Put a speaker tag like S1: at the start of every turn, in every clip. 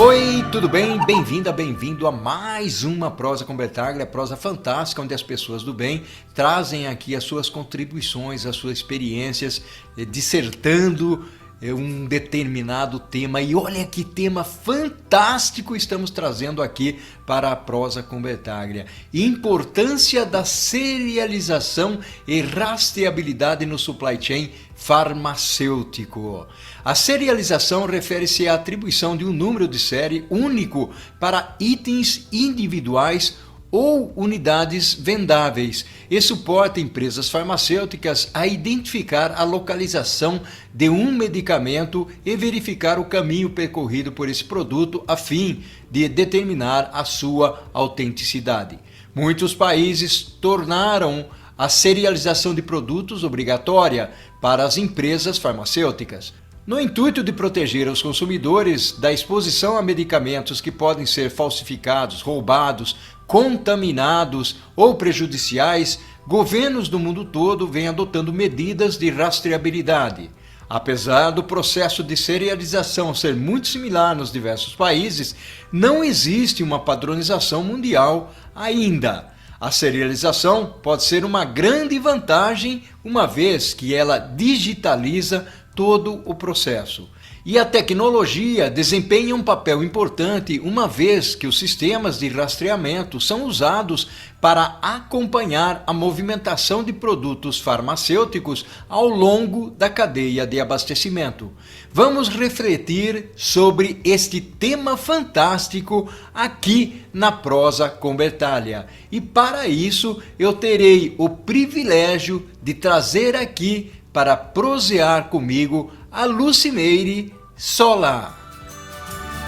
S1: Oi, tudo bem? Bem-vinda, bem-vindo a mais uma Prosa com Bertaglia, prosa fantástica, onde as pessoas do bem trazem aqui as suas contribuições, as suas experiências, dissertando um determinado tema. E olha que tema fantástico estamos trazendo aqui para a Prosa com Bertaglia. Importância da serialização e rastreabilidade no supply chain farmacêutico. A serialização refere-se à atribuição de um número de série único para itens individuais ou unidades vendáveis e suporta empresas farmacêuticas a identificar a localização de um medicamento e verificar o caminho percorrido por esse produto a fim de determinar a sua autenticidade. Muitos países tornaram a serialização de produtos obrigatória para as empresas farmacêuticas, no intuito de proteger os consumidores da exposição a medicamentos que podem ser falsificados, roubados, contaminados ou prejudiciais. Governos do mundo todo vêm adotando medidas de rastreabilidade. Apesar do processo de serialização ser muito similar nos diversos países, não existe uma padronização mundial ainda. A serialização pode ser uma grande vantagem, uma vez que ela digitaliza todo o processo. E a tecnologia desempenha um papel importante, uma vez que os sistemas de rastreamento são usados para acompanhar a movimentação de produtos farmacêuticos ao longo da cadeia de abastecimento. Vamos refletir sobre este tema fantástico aqui na Prosa com Bertaglia. E para isso eu terei o privilégio de trazer aqui para prosear comigo a Lucimeire Sola.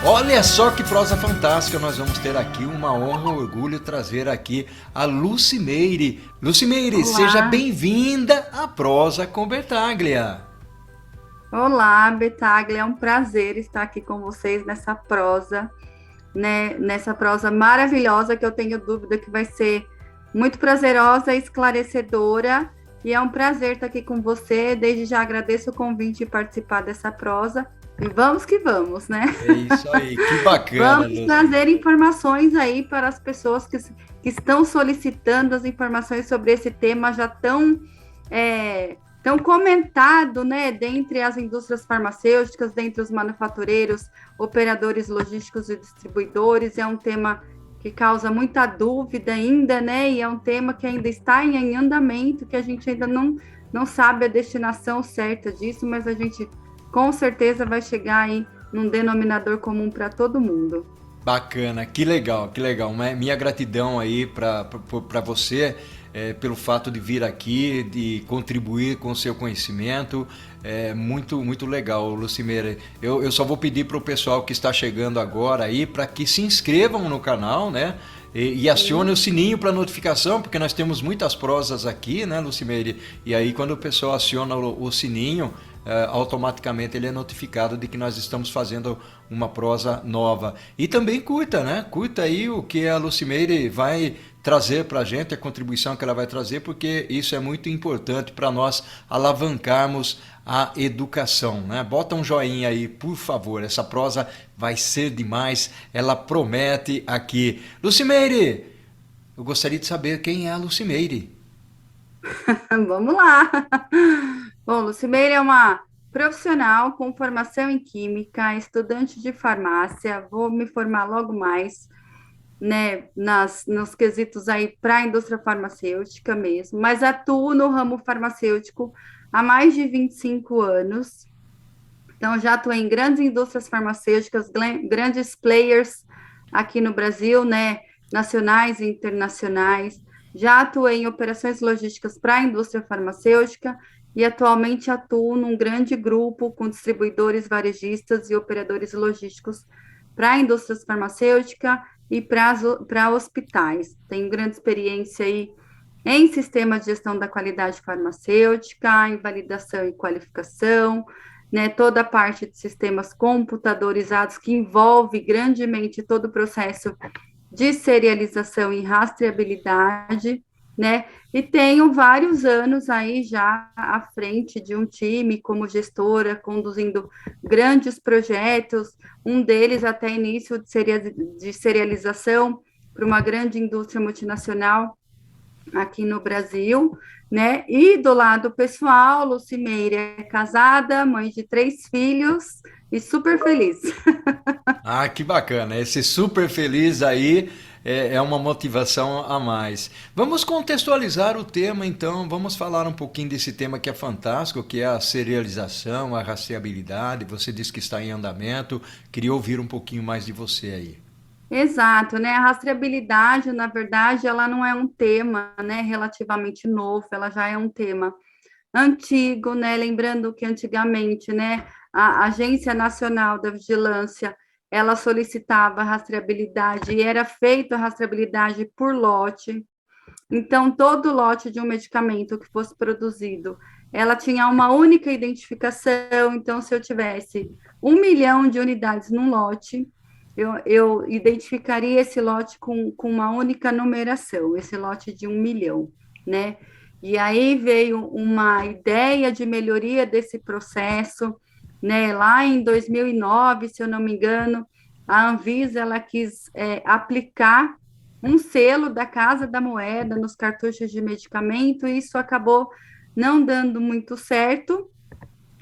S1: Olha só que prosa fantástica nós vamos ter aqui, uma honra, um orgulho trazer aqui a Lucimeire. Lucimeire,
S2: Olá.
S1: seja bem-vinda à Prosa com Bertaglia.
S2: Olá, Bertaglia, é um prazer estar aqui com vocês nessa prosa, né? Nessa prosa maravilhosa que eu tenho dúvida que vai ser muito prazerosa e esclarecedora. E é um prazer estar aqui com você. Desde já agradeço o convite de participar dessa prosa. E vamos que vamos, né?
S1: É isso aí, que bacana.
S2: Vamos trazer informações aí para as pessoas que estão solicitando as informações sobre esse tema já tão comentado, né? Dentre as indústrias farmacêuticas, dentre os manufatureiros, operadores logísticos e distribuidores. É um tema que causa muita dúvida ainda, né? E é um tema que ainda está em andamento, que a gente ainda não sabe a destinação certa disso, mas a gente com certeza vai chegar aí num denominador comum para todo mundo.
S1: Bacana, que legal, que legal. Minha gratidão aí para você pelo fato de vir aqui, de contribuir com o seu conhecimento. É muito legal, Lucimeire. Eu só vou pedir para o pessoal que está chegando agora aí para que se inscrevam no canal, né? E acione o sininho para notificação, porque nós temos muitas prosas aqui, né, Lucimeire? E aí quando o pessoal aciona o sininho, automaticamente ele é notificado de que nós estamos fazendo uma prosa nova. E também curta, né? Curta aí o que a Lucimeire vai trazer para a gente, a contribuição que ela vai trazer, porque isso é muito importante para nós alavancarmos a educação, né? Bota um joinha aí, por favor, essa prosa vai ser demais, ela promete aqui. Lucimeire, eu gostaria de saber quem é a Lucimeire.
S2: Vamos lá! Bom, Lucimeire é uma profissional com formação em Química, estudante de farmácia, vou me formar logo mais, né, nos quesitos aí para a indústria farmacêutica mesmo, mas atuo no ramo farmacêutico há mais de 25 anos, então já atuei em grandes indústrias farmacêuticas, grandes players aqui no Brasil, né, nacionais e internacionais, já atuei em operações logísticas para a indústria farmacêutica e atualmente atuo num grande grupo com distribuidores, varejistas e operadores logísticos para a indústria farmacêutica e para hospitais. Tenho grande experiência aí em sistemas de gestão da qualidade farmacêutica, em validação e qualificação, né, toda a parte de sistemas computadorizados que envolve grandemente todo o processo de serialização e rastreabilidade. né? E tenho vários anos aí já à frente de um time como gestora, conduzindo grandes projetos, um deles até início de serialização para uma grande indústria multinacional aqui no Brasil, né? E do lado pessoal, Lucimeire é casada, mãe de 3 filhos e super feliz.
S1: Ah, que bacana. Esse super feliz aí é uma motivação a mais. Vamos contextualizar o tema, então. Vamos falar um pouquinho desse tema que é fantástico, que é a serialização, a rastreabilidade. Você disse que está em andamento. Queria ouvir um pouquinho mais de você aí.
S2: Exato, né? A rastreabilidade, na verdade, ela não é um tema, né, relativamente novo, ela já é um tema antigo, né? Lembrando que antigamente, né, a Agência Nacional da Vigilância, ela solicitava rastreabilidade e era feita a rastreabilidade por lote. Então, todo lote de um medicamento que fosse produzido, ela tinha uma única identificação. Então, se eu tivesse 1 milhão de unidades num lote, eu identificaria esse lote com uma única numeração, esse lote de 1 milhão, né? E aí veio uma ideia de melhoria desse processo, né? Lá em 2009, se eu não me engano, a Anvisa ela quis aplicar um selo da Casa da Moeda nos cartuchos de medicamento, e isso acabou não dando muito certo,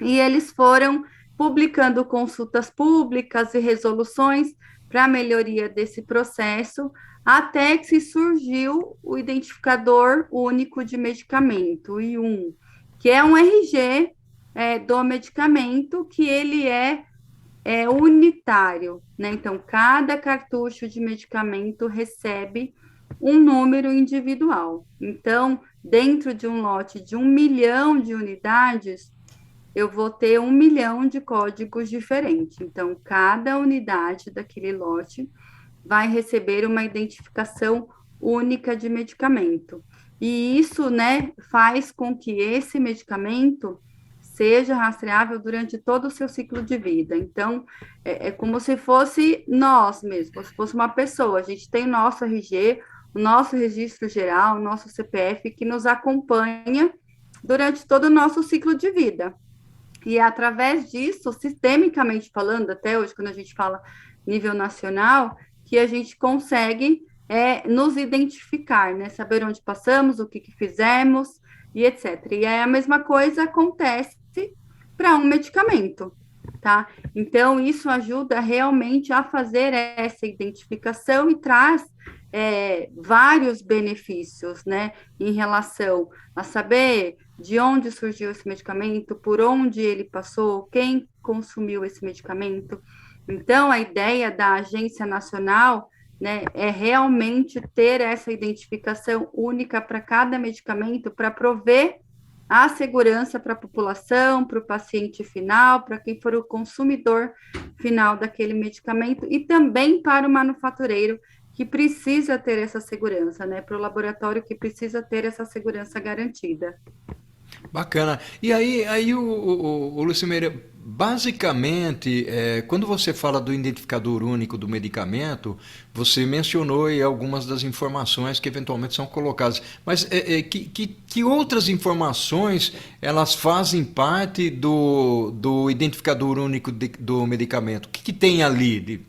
S2: e eles foram publicando consultas públicas e resoluções para a melhoria desse processo, até que surgiu o identificador único de medicamento, o I1, que é um RG do medicamento, que ele é unitário, né? Então, cada cartucho de medicamento recebe um número individual. Então, dentro de um lote de 1 milhão de unidades, eu vou ter 1 milhão de códigos diferentes. Então, cada unidade daquele lote vai receber uma identificação única de medicamento. E isso, né, faz com que esse medicamento seja rastreável durante todo o seu ciclo de vida. Então, é como se fosse nós mesmos, se fosse uma pessoa. A gente tem o nosso RG, o nosso registro geral, o nosso CPF, que nos acompanha durante todo o nosso ciclo de vida. E é através disso, sistemicamente falando, até hoje, quando a gente fala nível nacional, que a gente consegue nos identificar, né? Saber onde passamos, o que fizemos e etc. E aí a mesma coisa acontece para um medicamento, tá? Então, isso ajuda realmente a fazer essa identificação e traz vários benefícios, né? Em relação a saber de onde surgiu esse medicamento, por onde ele passou, quem consumiu esse medicamento. Então, a ideia da Agência Nacional, né, é realmente ter essa identificação única para cada medicamento, para prover a segurança para a população, para o paciente final, para quem for o consumidor final daquele medicamento, e também para o manufatureiro, que precisa ter essa segurança, né? Para o laboratório que precisa ter essa segurança garantida.
S1: Bacana. E aí o Lucimeira, basicamente, quando você fala do identificador único do medicamento, você mencionou aí algumas das informações que eventualmente são colocadas. Mas que outras informações elas fazem parte do identificador único do medicamento? O que tem ali de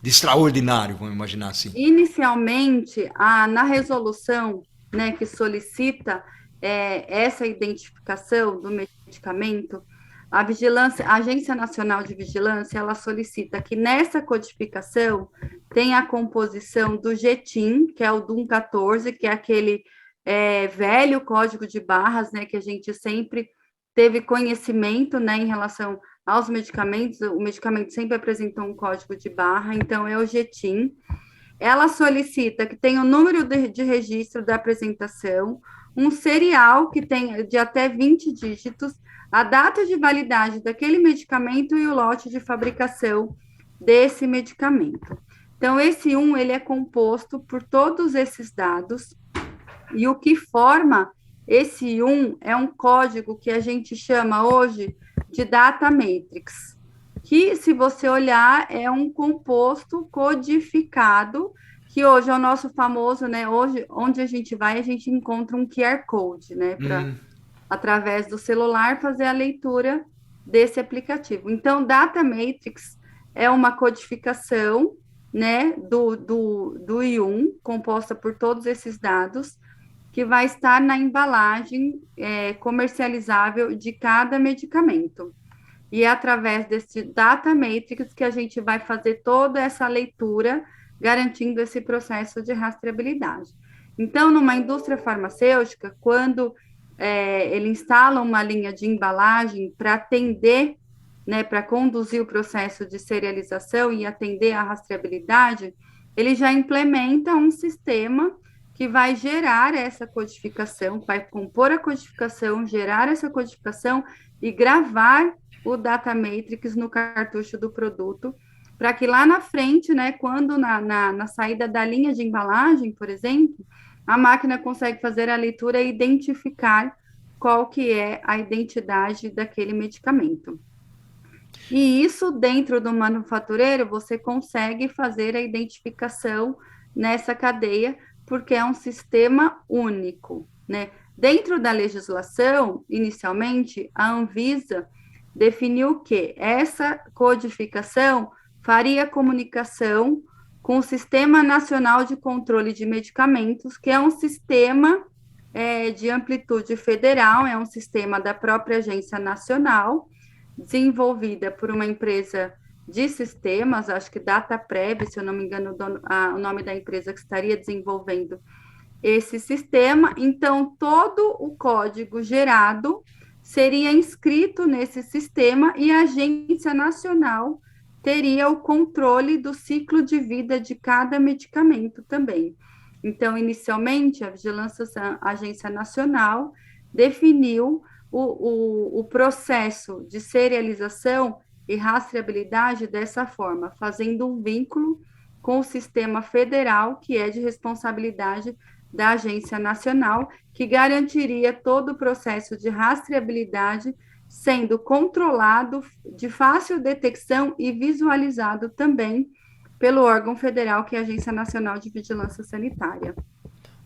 S1: extraordinário, vamos imaginar assim?
S2: Inicialmente, na resolução, né, que solicita essa identificação do medicamento, a Agência Nacional de Vigilância, ela solicita que nessa codificação tenha a composição do GTIM, que é o DUM 14, que é aquele velho código de barras, né, que a gente sempre teve conhecimento, né, em relação aos medicamentos. O medicamento sempre apresentou um código de barra, então é o GTIM. Ela solicita que tenha o número de registro da apresentação, um serial que tenha de até 20 dígitos, a data de validade daquele medicamento e o lote de fabricação desse medicamento. Então, esse ele é composto por todos esses dados, e o que forma esse é um código que a gente chama hoje de data matrix, que, se você olhar, é um composto codificado que hoje é o nosso famoso, né? Hoje, onde a gente vai, a gente encontra um QR Code, né? Para,
S1: Hum,
S2: através do celular, fazer a leitura desse aplicativo. Então, Data Matrix é uma codificação, né, do I1, composta por todos esses dados, que vai estar na embalagem comercializável de cada medicamento. E é através desse Data Matrix que a gente vai fazer toda essa leitura, garantindo esse processo de rastreabilidade. Então, numa indústria farmacêutica, quando ele instala uma linha de embalagem para atender, né, para conduzir o processo de serialização e atender a rastreabilidade, ele já implementa um sistema que vai gerar essa codificação, vai compor a codificação, gerar essa codificação e gravar o Data Matrix no cartucho do produto, para que lá na frente, né, quando na saída da linha de embalagem, por exemplo, a máquina consegue fazer a leitura e identificar qual que é a identidade daquele medicamento. E isso dentro do manufatureiro, você consegue fazer a identificação nessa cadeia, porque é um sistema único, né? Dentro da legislação, inicialmente, a Anvisa definiu que essa codificação faria comunicação com o Sistema Nacional de Controle de Medicamentos, que é um sistema de amplitude federal, é um sistema da própria Agência Nacional, desenvolvida por uma empresa de sistemas, acho que DataPrev, se eu não me engano, o nome da empresa que estaria desenvolvendo esse sistema. Então, todo o código gerado seria inscrito nesse sistema e a Agência Nacional teria o controle do ciclo de vida de cada medicamento também. Então, inicialmente, a Vigilância, a Agência Nacional definiu o processo de serialização e rastreabilidade dessa forma, fazendo um vínculo com o sistema federal, que é de responsabilidade da Agência Nacional, que garantiria todo o processo de rastreabilidade sendo controlado, de fácil detecção e visualizado também pelo órgão federal, que é a Agência Nacional de Vigilância Sanitária.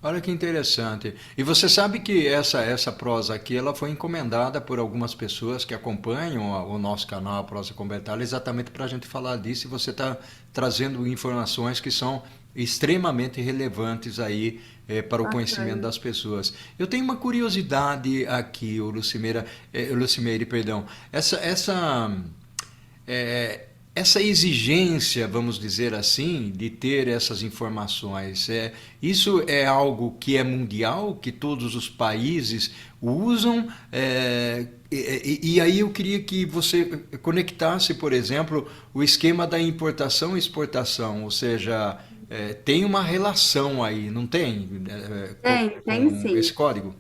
S1: olha que interessante. E você sabe que essa prosa aqui ela foi encomendada por algumas pessoas que acompanham o nosso canal, a Prosa com Bertalha, exatamente para a gente falar disso, e você está trazendo informações que são extremamente relevantes aí para o conhecimento das pessoas. Eu tenho uma curiosidade aqui, Lucimeire, perdão. Essa exigência, vamos dizer assim, de ter essas informações, isso é algo que é mundial, que todos os países usam? E aí eu queria que você conectasse, por exemplo, o esquema da importação e exportação, ou seja, tem uma relação aí, não tem?
S2: Tem
S1: Com
S2: sim.
S1: esse código?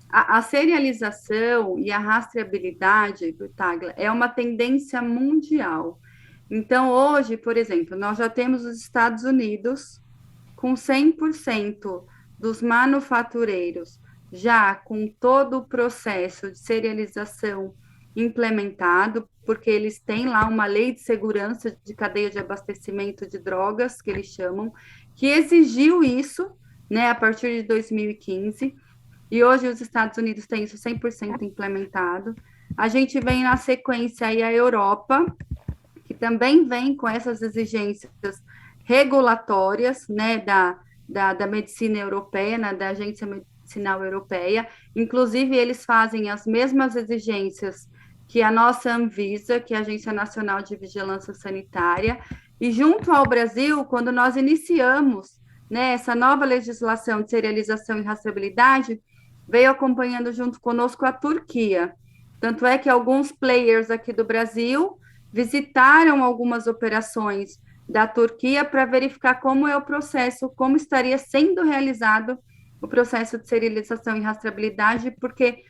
S2: A serialização e a rastreabilidade, Tagla, é uma tendência mundial. Então, hoje, por exemplo, nós já temos os Estados Unidos com 100% dos manufatureiros já com todo o processo de serialização implementado, porque eles têm lá uma lei de segurança de cadeia de abastecimento de drogas, que eles chamam, que exigiu isso, né, a partir de 2015, e hoje os Estados Unidos têm isso 100% implementado. A gente vem na sequência aí a Europa, que também vem com essas exigências regulatórias, né, da medicina europeia, né, da Agência Medicinal Europeia. Inclusive, eles fazem as mesmas exigências que a nossa Anvisa, que é a Agência Nacional de Vigilância Sanitária. E junto ao Brasil, quando nós iniciamos, né, essa nova legislação de serialização e rastreabilidade, veio acompanhando junto conosco a Turquia. Tanto é que alguns players aqui do Brasil visitaram algumas operações da Turquia para verificar como é o processo, como estaria sendo realizado o processo de serialização e rastreabilidade, porque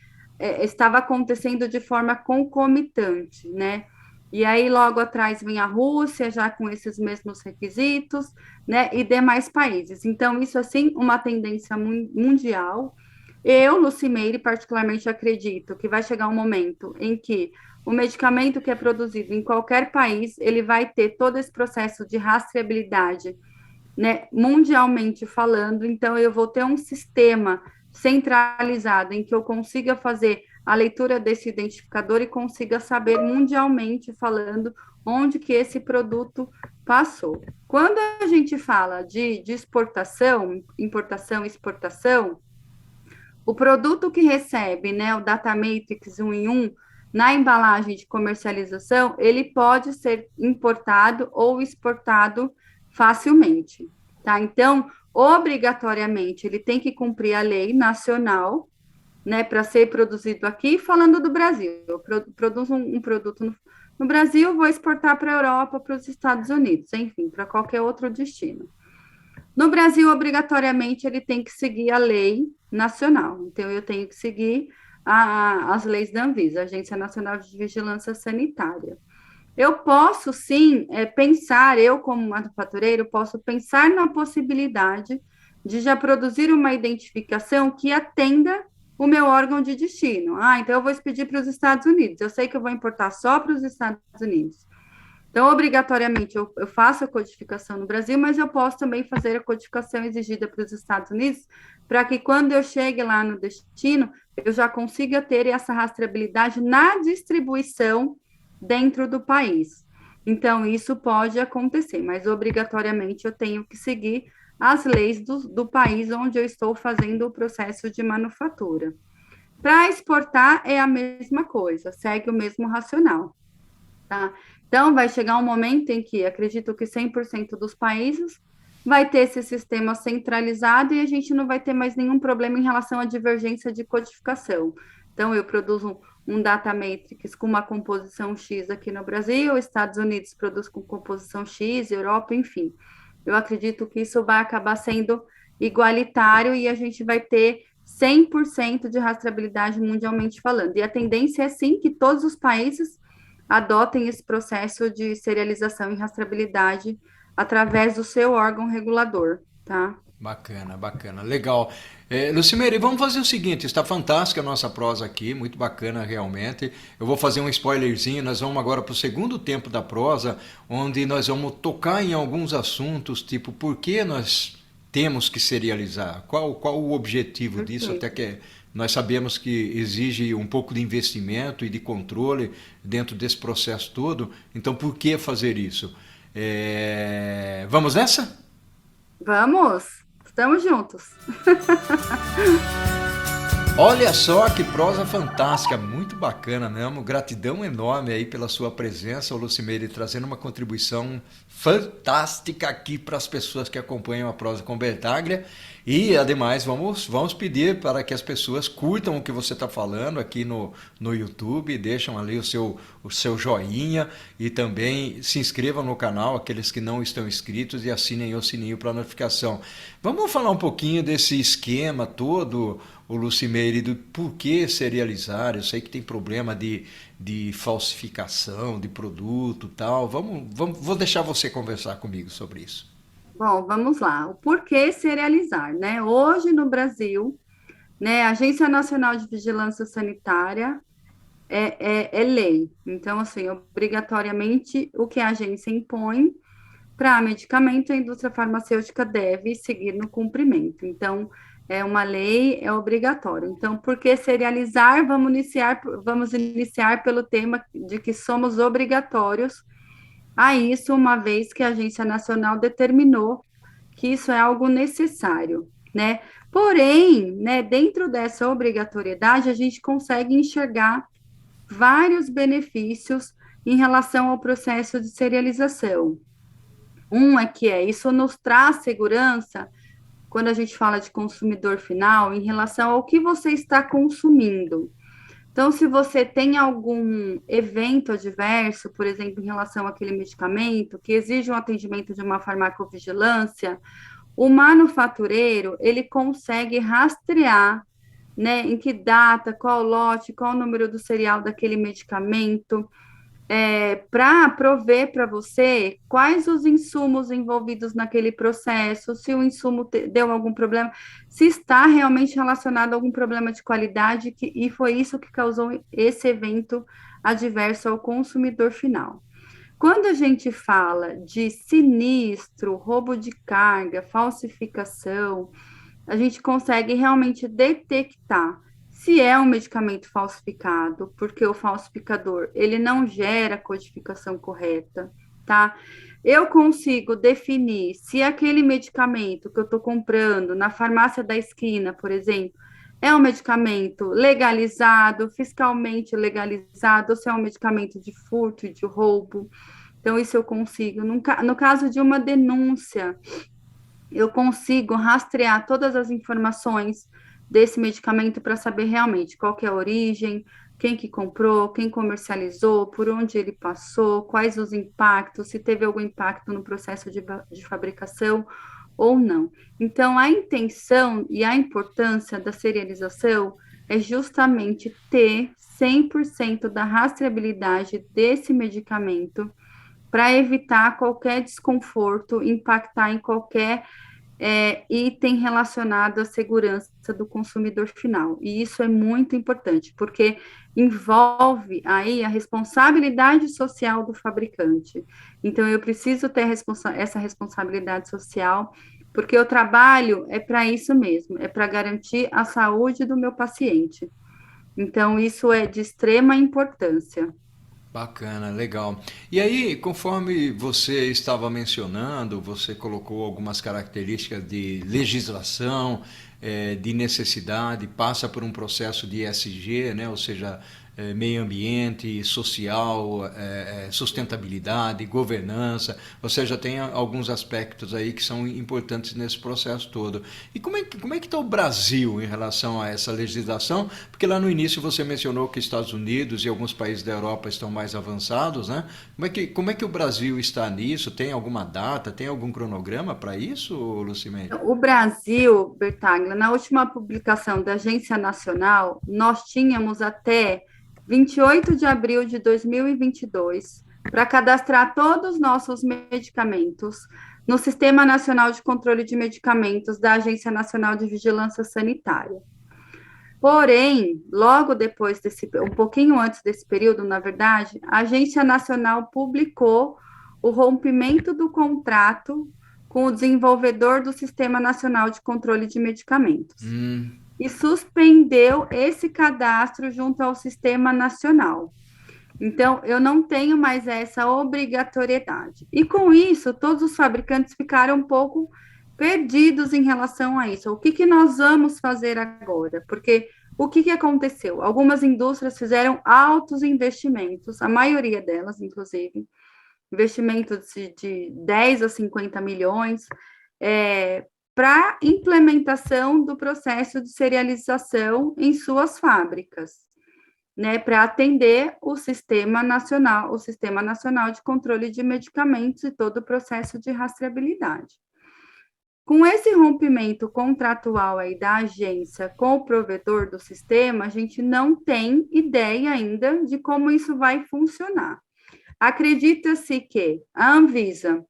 S2: estava acontecendo de forma concomitante, né? E aí logo atrás vem a Rússia, já com esses mesmos requisitos, né? E demais países. Então, isso assim, uma tendência mundial. Eu, Lucimeire, particularmente acredito que vai chegar um momento em que o medicamento que é produzido em qualquer país, ele vai ter todo esse processo de rastreabilidade né, mundialmente falando, então eu vou ter um sistema centralizado em que eu consiga fazer a leitura desse identificador e consiga saber mundialmente falando onde que esse produto passou. Quando a gente fala de exportação, importação e exportação, o produto que recebe, né, o Data Matrix 1 em 1, na embalagem de comercialização, ele pode ser importado ou exportado facilmente, tá? Então, obrigatoriamente, ele tem que cumprir a lei nacional, né, para ser produzido aqui, falando do Brasil. Eu produzo um produto no Brasil, vou exportar para a Europa, para os Estados Unidos, enfim, para qualquer outro destino. No Brasil, obrigatoriamente, ele tem que seguir a lei nacional. Então, eu tenho que seguir as leis da Anvisa, Agência Nacional de Vigilância Sanitária. Eu posso, sim, pensar, eu como manufatureiro, posso pensar na possibilidade de já produzir uma identificação que atenda o meu órgão de destino. Ah, então eu vou expedir para os Estados Unidos. Eu sei que eu vou importar só para os Estados Unidos. Então, obrigatoriamente, eu faço a codificação no Brasil, mas eu posso também fazer a codificação exigida para os Estados Unidos, para que quando eu chegue lá no destino, eu já consiga ter essa rastreabilidade na distribuição dentro do país. Então, isso pode acontecer, mas obrigatoriamente eu tenho que seguir as leis do país onde eu estou fazendo o processo de manufatura. Para exportar é a mesma coisa, segue o mesmo racional, tá? Então, vai chegar um momento em que acredito que 100% dos países vai ter esse sistema centralizado e a gente não vai ter mais nenhum problema em relação à divergência de codificação. Então, eu produzo um data matrix com uma composição X aqui no Brasil, Estados Unidos produz com composição X, Europa, enfim. Eu acredito que isso vai acabar sendo igualitário e a gente vai ter 100% de rastreabilidade mundialmente falando. E a tendência é sim que todos os países adotem esse processo de serialização e rastreabilidade através do seu órgão regulador, tá?
S1: Bacana, bacana, legal. Lucimeire, vamos fazer o seguinte, está fantástica a nossa prosa aqui, muito bacana realmente. Eu vou fazer um spoilerzinho, nós vamos agora para o segundo tempo da prosa, onde nós vamos tocar em alguns assuntos, tipo, por que nós temos que serializar? Qual o objetivo disso? Até que nós sabemos que exige um pouco de investimento e de controle dentro desse processo todo, então por que fazer isso? Vamos nessa?
S2: Vamos, estamos juntos.
S1: Olha só que prosa fantástica, muito bacana mesmo. Gratidão enorme aí pela sua presença, Lucimeire, trazendo uma contribuição fantástica aqui para as pessoas que acompanham a prosa com Bertaglia. E, ademais, vamos pedir para que as pessoas curtam o que você está falando aqui no YouTube, deixam ali o seu joinha e também se inscrevam no canal, aqueles que não estão inscritos, e assinem o sininho para notificação. Vamos falar um pouquinho desse esquema todo, o Lucimeire, do porquê serializar. Eu sei que tem problema de falsificação de produto e tal. Vou deixar você conversar comigo sobre isso.
S2: Bom, vamos lá. O porquê serializar, né? Hoje no Brasil, né, a Agência Nacional de Vigilância Sanitária é lei. Então, assim, obrigatoriamente, o que a agência impõe para medicamento, a indústria farmacêutica deve seguir no cumprimento. Então, é uma lei, é obrigatório. Então, por que serializar? Vamos iniciar pelo tema de que somos obrigatórios a isso, uma vez que a Agência Nacional determinou que isso é algo necessário, né? Porém, né, dentro dessa obrigatoriedade, a gente consegue enxergar vários benefícios em relação ao processo de serialização. Um é que isso nos traz segurança quando a gente fala de consumidor final em relação ao que você está consumindo. Então, se você tem algum evento adverso, por exemplo, em relação àquele medicamento que exige um atendimento de uma farmacovigilância, o manufatureiro, ele consegue rastrear, né, em que data, qual lote, qual o número do serial daquele medicamento, para prover para você quais os insumos envolvidos naquele processo, se o insumo deu algum problema, se está realmente relacionado a algum problema de qualidade, e foi isso que causou esse evento adverso ao consumidor final. Quando a gente fala de sinistro, roubo de carga, falsificação, a gente consegue realmente detectar se é um medicamento falsificado, porque o falsificador, ele não gera a codificação correta, tá? Eu consigo definir se aquele medicamento que eu estou comprando na farmácia da esquina, por exemplo, é um medicamento legalizado, fiscalmente legalizado, ou se é um medicamento de furto e de roubo. Então, isso eu consigo. No caso de uma denúncia, eu consigo rastrear todas as informações desse medicamento para saber realmente qual que é a origem, quem que comprou, quem comercializou, por onde ele passou, quais os impactos, se teve algum impacto no processo de fabricação ou não. Então, a intenção e a importância da serialização é justamente ter 100% da rastreabilidade desse medicamento para evitar qualquer desconforto, impactar em qualquer item relacionado à segurança do consumidor final. E isso é muito importante, porque envolve aí a responsabilidade social do fabricante. Então, eu preciso ter essa responsabilidade social, porque o trabalho é para isso mesmo, é para garantir a saúde do meu paciente. Então, isso é de extrema importância.
S1: Bacana, legal. E aí, conforme você estava mencionando, você colocou algumas características de legislação, de necessidade, passa por um processo de ESG, né? Ou seja, meio ambiente, social, sustentabilidade, governança. Ou seja, tem alguns aspectos aí que são importantes nesse processo todo. E como é que está o Brasil em relação a essa legislação? Porque lá no início você mencionou que Estados Unidos e alguns países da Europa estão mais avançados, né? Como é que o Brasil está nisso? Tem alguma data, tem algum cronograma para isso, Lucimene?
S2: O Brasil, Bertaglia, na última publicação da Agência Nacional, nós tínhamos até 28 de abril de 2022 para cadastrar todos os nossos medicamentos no Sistema Nacional de Controle de Medicamentos da Agência Nacional de Vigilância Sanitária. Porém, logo depois um pouquinho antes desse período, na verdade, a Agência Nacional publicou o rompimento do contrato com o desenvolvedor do Sistema Nacional de Controle de Medicamentos e suspendeu esse cadastro junto ao Sistema Nacional. Então, eu não tenho mais essa obrigatoriedade. E com isso, todos os fabricantes ficaram um pouco perdidos em relação a isso. O que nós vamos fazer agora? Porque o que aconteceu? Algumas indústrias fizeram altos investimentos, a maioria delas, inclusive, investimentos de 10 a 50 milhões, para implementação do processo de serialização em suas fábricas, né, para atender o Sistema Nacional de Controle de Medicamentos e todo o processo de rastreabilidade. Com esse rompimento contratual aí da agência com o provedor do sistema, a gente não tem ideia ainda de como isso vai funcionar. Acredita-se que a Anvisa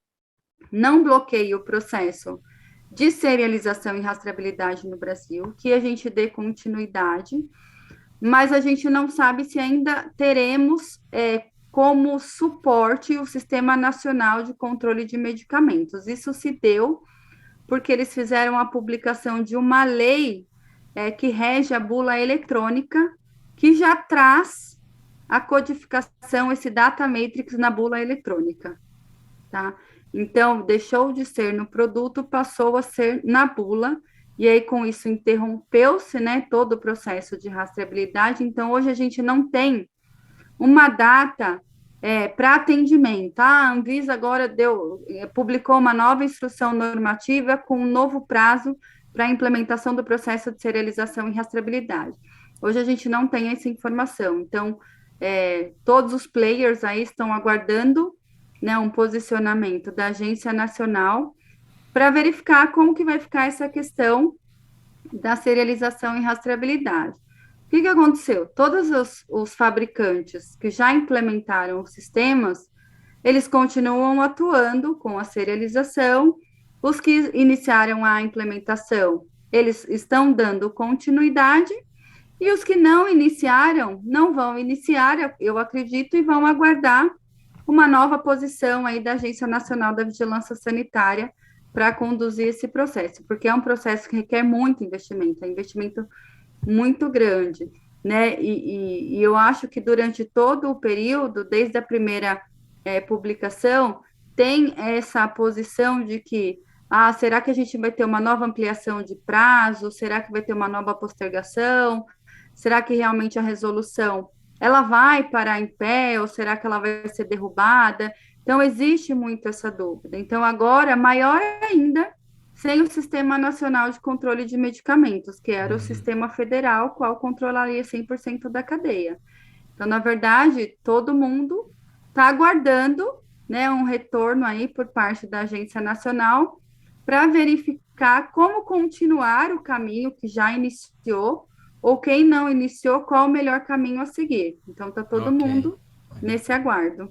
S2: não bloqueia o processo de serialização e rastreabilidade no Brasil, que a gente dê continuidade, mas a gente não sabe se ainda teremos como suporte o Sistema Nacional de Controle de Medicamentos. Isso se deu porque eles fizeram a publicação de uma lei que rege a bula eletrônica, que já traz a codificação, esse data matrix na bula eletrônica, tá? Então, deixou de ser no produto, passou a ser na bula, e aí com isso interrompeu-se, né, todo o processo de rastreabilidade. Então, hoje a gente não tem uma data para atendimento. A Anvisa agora publicou uma nova instrução normativa com um novo prazo para a implementação do processo de serialização e rastreabilidade. Hoje a gente não tem essa informação, então todos os players aí estão aguardando, né, um posicionamento da Agência Nacional para verificar como que vai ficar essa questão da serialização e rastreabilidade. O que aconteceu? Todos os fabricantes que já implementaram os sistemas, eles continuam atuando com a serialização. Os que iniciaram a implementação, eles estão dando continuidade, e os que não iniciaram, não vão iniciar, eu acredito, e vão aguardar uma nova posição aí da Agência Nacional da Vigilância Sanitária para conduzir esse processo, porque é um processo que requer muito investimento, é investimento muito grande, né? E eu acho que durante todo o período, desde a primeira publicação, tem essa posição de que, será que a gente vai ter uma nova ampliação de prazo? Será que vai ter uma nova postergação? Será que realmente a resolução ela vai parar em pé ou será que ela vai ser derrubada? Então, existe muito essa dúvida. Então, agora, maior ainda, sem o Sistema Nacional de Controle de Medicamentos, que era o
S1: Uhum.
S2: sistema federal, qual controlaria 100% da cadeia. Então, na verdade, todo mundo está aguardando, né, um retorno aí por parte da Agência Nacional para verificar como continuar o caminho que já iniciou, ou quem não iniciou, qual o melhor caminho a seguir. Então, está todo
S1: Ok.
S2: mundo nesse aguardo.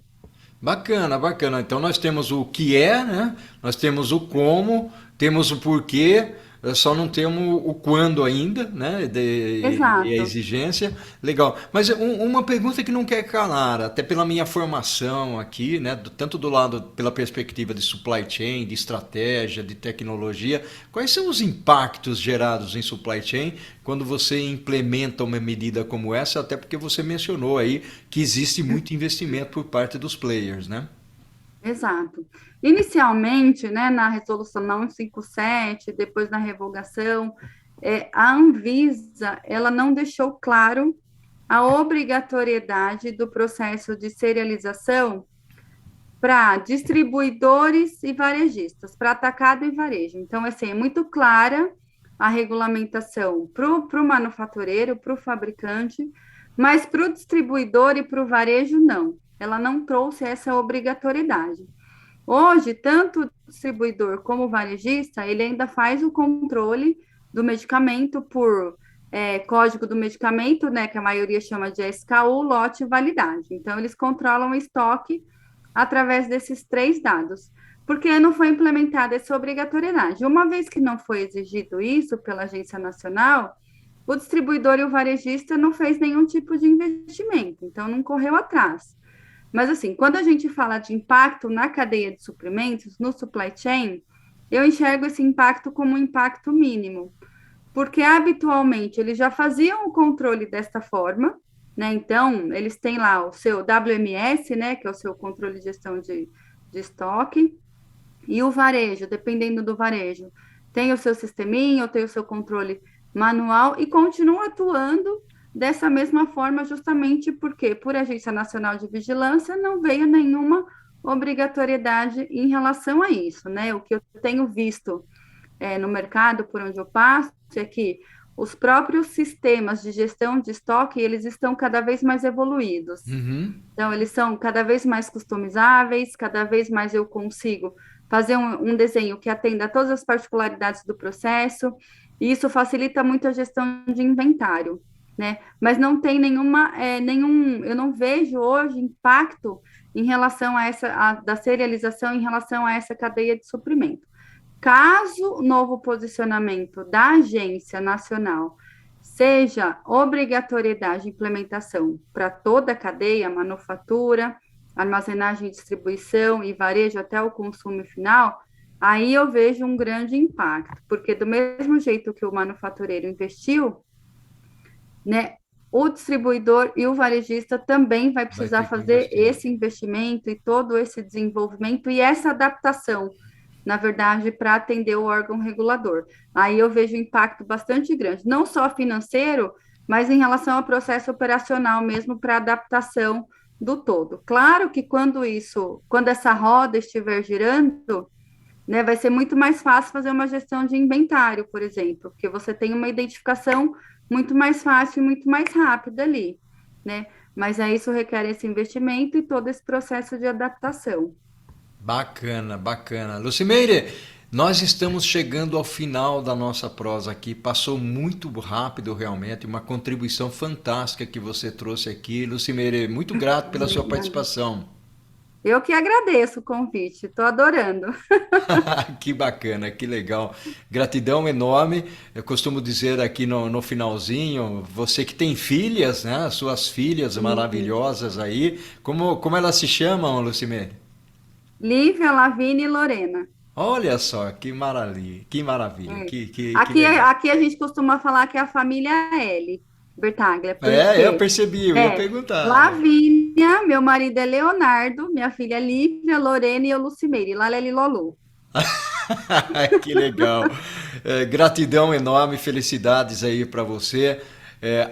S1: Bacana, bacana. Então nós temos o que é, né? Nós temos o como, temos o porquê, só não temos o quando ainda, né? E a
S2: Exato.
S1: exigência. Legal. Mas uma pergunta que não quer calar, até pela minha formação aqui, né? Tanto do lado, pela perspectiva de supply chain, de estratégia, de tecnologia, quais são os impactos gerados em supply chain quando você implementa uma medida como essa, até porque você mencionou aí que existe muito investimento por parte dos players, né?
S2: Exato. Inicialmente, né, na resolução 157, depois na revogação, a Anvisa, ela não deixou claro a obrigatoriedade do processo de serialização para distribuidores e varejistas, para atacado e varejo. Então, assim, é muito clara a regulamentação para o manufatureiro, para o fabricante, mas para o distribuidor e para o varejo, não. Ela não trouxe essa obrigatoriedade. Hoje, tanto o distribuidor como o varejista, ele ainda faz o controle do medicamento por código do medicamento, né, que a maioria chama de SKU, lote e validade. Então, eles controlam o estoque através desses três dados, porque não foi implementada essa obrigatoriedade. Uma vez que não foi exigido isso pela Agência Nacional, o distribuidor e o varejista não fez nenhum tipo de investimento, então não correu atrás. Mas assim, quando a gente fala de impacto na cadeia de suprimentos, no supply chain, eu enxergo esse impacto como um impacto mínimo, porque habitualmente eles já faziam o controle desta forma, né? Então, eles têm lá o seu WMS, né? Que é o seu controle de gestão de estoque, e o varejo, dependendo do varejo, tem o seu sisteminha, tem o seu controle manual e continua atuando dessa mesma forma, justamente porque, por Agência Nacional de Vigilância, não veio nenhuma obrigatoriedade em relação a isso, né? O que eu tenho visto no mercado por onde eu passo é que os próprios sistemas de gestão de estoque, eles estão cada vez mais evoluídos.
S1: Uhum.
S2: Então, eles são cada vez mais customizáveis, cada vez mais eu consigo fazer um desenho que atenda a todas as particularidades do processo, e isso facilita muito a gestão de inventário, né? Mas não tem eu não vejo hoje impacto em relação a da serialização em relação a essa cadeia de suprimento. Caso o novo posicionamento da Agência Nacional seja obrigatoriedade de implementação para toda a cadeia, manufatura, armazenagem, distribuição e varejo até o consumo final, aí eu vejo um grande impacto, porque do mesmo jeito que o manufatureiro investiu, né, o distribuidor e o varejista também vai
S1: Vai
S2: precisar
S1: ter que
S2: fazer
S1: investir.
S2: esse investimento e todo esse desenvolvimento e essa adaptação, na verdade, para atender o órgão regulador. Aí eu vejo um impacto bastante grande, não só financeiro, mas em relação ao processo operacional mesmo para adaptação do todo. Claro que quando essa roda estiver girando, né, vai ser muito mais fácil fazer uma gestão de inventário, por exemplo, porque você tem uma identificação muito mais fácil e muito mais rápida ali, né? Mas aí isso requer esse investimento e todo esse processo de adaptação.
S1: Bacana, bacana. Lucimeire, nós estamos chegando ao final da nossa prosa aqui. Passou muito rápido, realmente. Uma contribuição fantástica que você trouxe aqui. Lucimeire, muito grato pela sua
S2: Obrigada.
S1: participação.
S2: Eu que agradeço o convite, estou adorando.
S1: Que bacana, que legal. Gratidão enorme. Eu costumo dizer aqui no finalzinho, você que tem filhas, né? Suas filhas
S2: Sim.
S1: maravilhosas aí. Como elas se chamam, Lucimene?
S2: Lívia, Lavínia e Lorena.
S1: Olha só, que maravilha,
S2: É.
S1: que legal.
S2: Aqui a gente costuma falar que é a família L, Bertaglia,
S1: É, eu
S2: porque
S1: percebi, eu ia
S2: é
S1: perguntar.
S2: Lavínia, meu marido é Leonardo, minha filha é Lívia, Lorena e eu Lucimeire, Laleli Lolu.
S1: Que legal. Gratidão enorme, felicidades aí para você.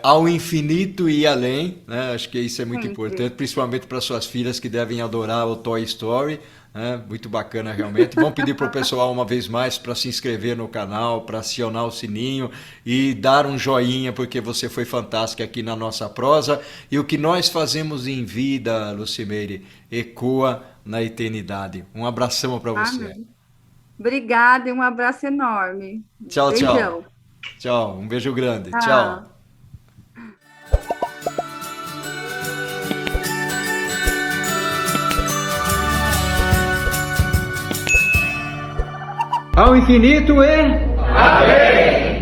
S1: Ao infinito e além, né? Acho que isso é muito
S2: Sempre.
S1: importante, principalmente para suas filhas que devem adorar o Toy Story, né? Muito bacana realmente. Vamos pedir para o pessoal uma vez mais para se inscrever no canal, para acionar o sininho e dar um joinha, porque você foi fantástica aqui na nossa prosa. E o que nós fazemos em vida, Lucimeire, ecoa na eternidade. Um abração para você.
S2: Amém. Obrigada e um abraço enorme.
S1: Tchau, tchau.
S2: Beijão.
S1: Tchau, um beijo grande. Tchau.
S2: Tchau.
S1: Ao infinito e...
S3: Amém!